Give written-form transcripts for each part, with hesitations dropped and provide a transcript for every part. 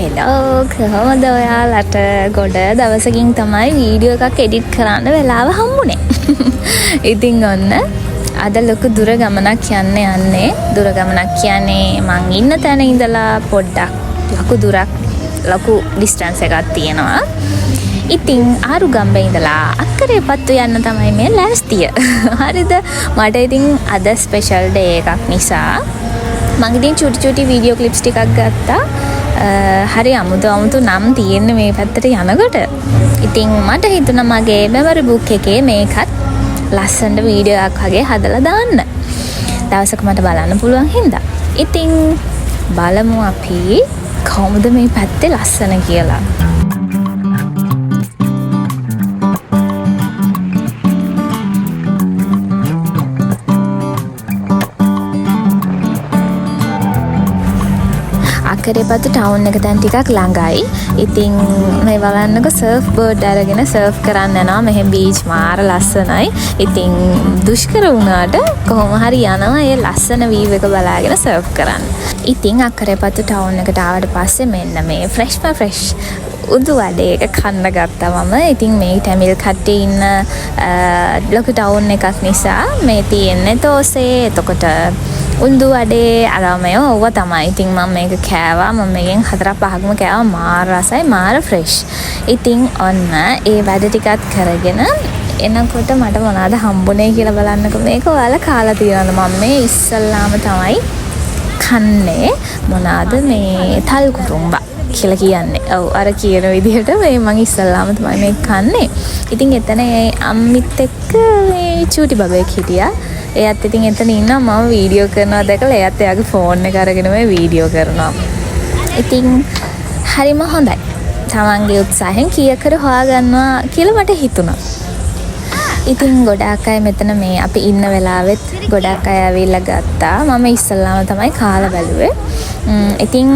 Hello කොහොමද ඔයාලට ගොඩ දවසකින් තමයි වීඩියෝ එකක් එඩිට් කරන්න වෙලාව හම්බුනේ. ඉතින් ඔන්න අද ලොකු දුර ගමනක් යන්නේ දුර ගමනක් කියන්නේ මං ඉන්න තැන ඉඳලා පොඩ්ඩක් ලොකු ඩිස්ටන්ස් එකක් තියෙනවා. ඉතින් ආරුගම්බේ ඉඳලා අක්කරේපත්තු යන්න තමයි මේ ලෑස්තිය. හරිද? මට ඉතින් අද ස්පෙෂල් ඩේ එකක් නිසා මං ඉතින් චුටි වීඩියෝ ක්ලිප්ස් ටිකක් ගත්තා. හරි අමුතු නම් තියෙන්නේ මේ පැත්තට යනකොට. ඉතින් මට හිතුණා මගේ මෙමරි බුක් එකේ මේකත් ලස්සනට වීඩියෝ එකක් වගේ හදලා දාන්න. දවසක මට බලන්න පුළුවන් හින්දා. ඉතින් බලමු අපි කොහොමද මේ පැත්තේ ලස්සන කියලා. අක්කරේපත්තු ටවුන් එක දැන් ටිකක් ළඟයි. ඉතින් මේ බලන්නකො සර්ෆ් බෝඩ් අරගෙන සර්ෆ් කරන්න යනවා. මෙහෙ බීච් මාර ලස්සනයි. ඉතින් දුෂ්කර වුණාට කොහොම හරි යනවා ඒ ලස්සන වීව් එක බලාගෙන සර්ෆ් කරන්න. ඉතින් අක්කරේපත්තු ටවුන් එකට ආවට පස්සේ මෙන්න මේ ෆ්‍රෙෂ් උදු වඩේ එක කන්න ගත්තා මම. ඉතින් මේ ටැමිල් කට්ටිය ඉන්න ලොකු ටවුන් එකක් නිසා මේ තියෙන්නේ තෝසේ. එතකොට උන්දු වඩේ අරමය ඕව තමයි. ඉතින් මම මේක කෑවා. මම මේකෙන් 4-5ක්ම කෑවා. මාර රසයි, මාර ෆ්‍රෙෂ්. ඉතින් ඔන්න ඒ වැඩ ටිකත් කරගෙන එනකොට මට මොනවද හම්බුනේ කියලා බලන්නකෝ. මේක ඔයාලා කාලා තියෙනවද? මම මේ ඉස්සල්ලාම තමයි කන්නේ මොනවද මේ තල් කුරුම්බා කියලා කියන්නේ. ඔව් අර කියන විදිහට මේ මං ඉස්සල්ලාම තමයි මේක කන්නේ. ඉතින් එතන අම්මිත් එක්ක මේ චූටි බබෙක් හිටියා. එයාත් ඉතින් එතන ඉන්නවා. මම වීඩියෝ කරනවා දැකලා එයාත් එයාගේ ෆෝන් එක අරගෙන මේ වීඩියෝ කරනවා. ඉතින් හරිම හොඳයි. තමන්ගේ උත්සාහයෙන් කීයකට හොයාගන්නවා කියලා මට හිතුණා. ඉතින් ගොඩාක් අය මෙතන මේ අපි ඉන්න වෙලාවෙත් ගොඩාක් අය ඇවිල්ලා ගත්තා. මම ඉස්සල්ලාම තමයි කාලා බැලුවේ. ඉතින්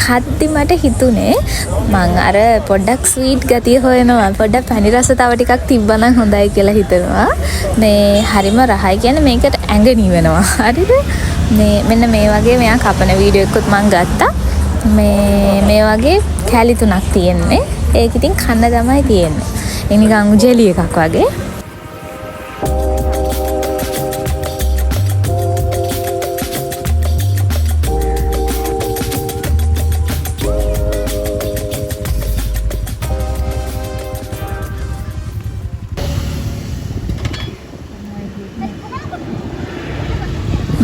කද්දි මට හිතුනේ මං අර පොඩ්ඩක් ස්වීට් ගතිය හොයනවා. පොඩ්ඩක් පැණි රස තව ටිකක් තිබ්බනම් හොඳයි කියලා හිතනවා. මේ හරිම රහයි කියන්නේ මේකට ඇඟ නිවෙනවා. හරිද? මෙන්න මේ වගේ මෙයා කපන වීඩියෝ එකකුත් මං ගත්තා. මේ වගේ කැලි 3ක් තියෙන්නේ. ඒක ඉතින් කන්න තමයි තියෙන්නේ. ඒ නිකන් ජෙලි එකක් වගේ.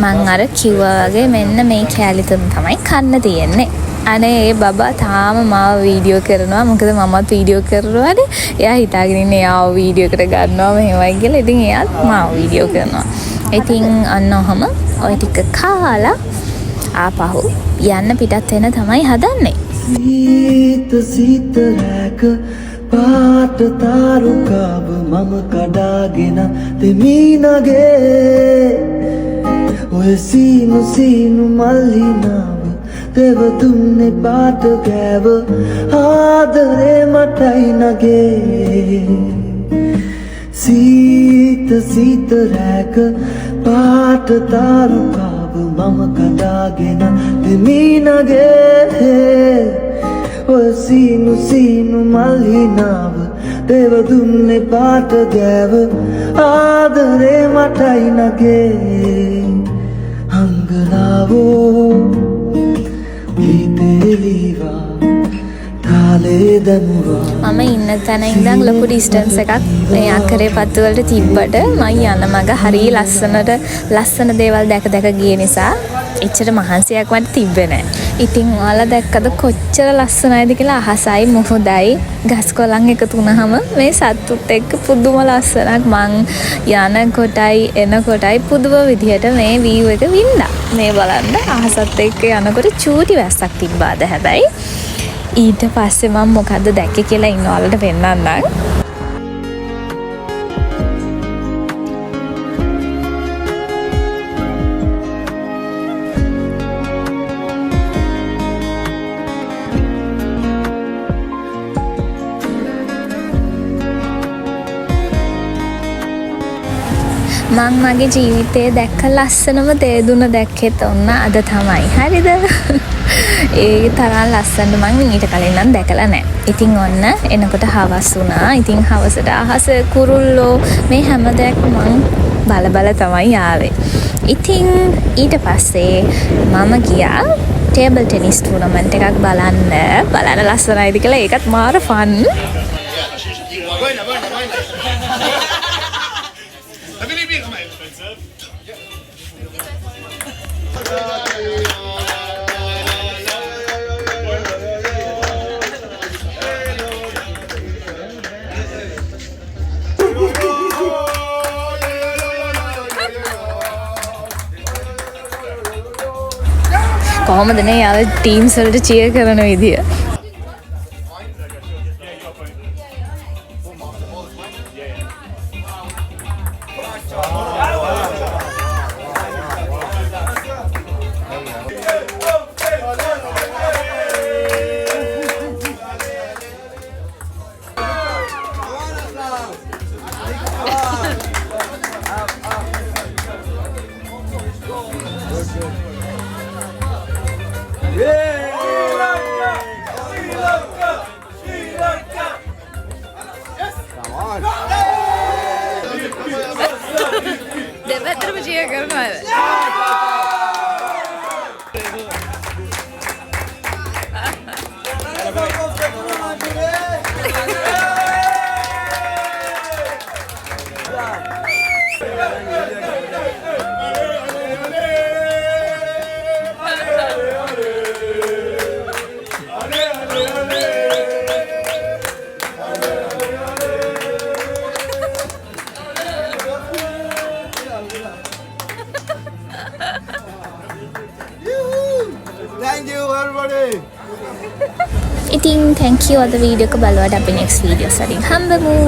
මං අර කිව්වා වගේ මෙන්න මේ කැලි 3 තමයි කන්න තියෙන්නේ. අනේ ඒ බබා තාම මාව වීඩියෝ කරනවා. මොකද මමත් වීඩියෝ කරනවානේ. එයා හිතාගෙන ඉන්නේ එයාව වීඩියෝ කර ගන්නවා මෙහෙමයි කියලා. ඉතින් එයාත් මාව වීඩියෝ කරනවා. ඉතින් අන්න ඔහම ඔය ටික කාලා ආපහු යන්න පිටත් වෙන තමයි හදන්නේ. සීත රැක පාට තාරුකාව මම කඩාගෙන දෙමිනගේ ඔය සීනු මල්ලිනාව දෙවතුන්නේ පාට ගෑව ආදරේ මටයි නගේ. සීත රැක පාට තාරුකාව මම කඩාගෙන දෙමිනගේ ඔය සීනු මල්ලිනාව දෙවතුන්නේ පාට ගෑව ආදරේ මටයි නගේ. අංගනාවෝ ගීතේලිවා තාලේ දමුවා. මම ඉන්න තැන ඉඳන් ලොකු ඩිස්ටන්ස් එකක් මේ අක්කරේපත්තු වලට තිබ්බට මම යන මග හරිය ලස්සන දේවල් දැක ගිය නිසා එච්චර මහන්සියක් මට තිබ්බේ නැහැ. ඉතින් ඔයාලා දැක්කද කොච්චර ලස්සනයිද කියලා. අහසයි මුහුදයි ගස් කොළන් එකතු වුණාම මේ සත්තුත් එක්ක පුදුම ලස්සනක්. මං යන කොටයි එන කොටයි පුදුම විදිහට මේ වීව් එක වින්දා. මේ බලන්න අහසත් එක්ක යනකොට චූටි වැස්සක් තිබ්බාද හැබැයි. ඊට පස්සේ මම මොකද්ද දැක්කේ කියලා ඉන්න ඔයාලට පෙන්නන්නම්. මං මගේ ජීවිතයේ දැක්ක ලස්සනම දේ දුන්න දැක්කෙත් ඔන්න අද තමයි. හරිද? ඒ තරම් ලස්සනට මං ඊට කලින් නම් දැකලා නැහැ. ඉතින් ඔන්න එනකොට හවස් වුණා. ඉතින් හවසට අහස කුරුල්ලෝ මේ හැම දෙයක්ම මං බල තමයි ආවේ. ඉතින් ඊට පස්සේ මම ගියා ටේබල් ටෙනිස් ටූර්නමන්ට් එකක් බලන්න ලස්සනයිද කියලා. ඒකත් මාර ෆන්. කොහොමද නේ යාළ ටීම්ස් වලට චියර් කරන විදිය? දෙපැත්තටම චියර් කරනවාද? Thank you everybody. ඉතින් thank you අද වීඩියෝ එක බලුවාට අපි next videos වලින් හම්බෙමු.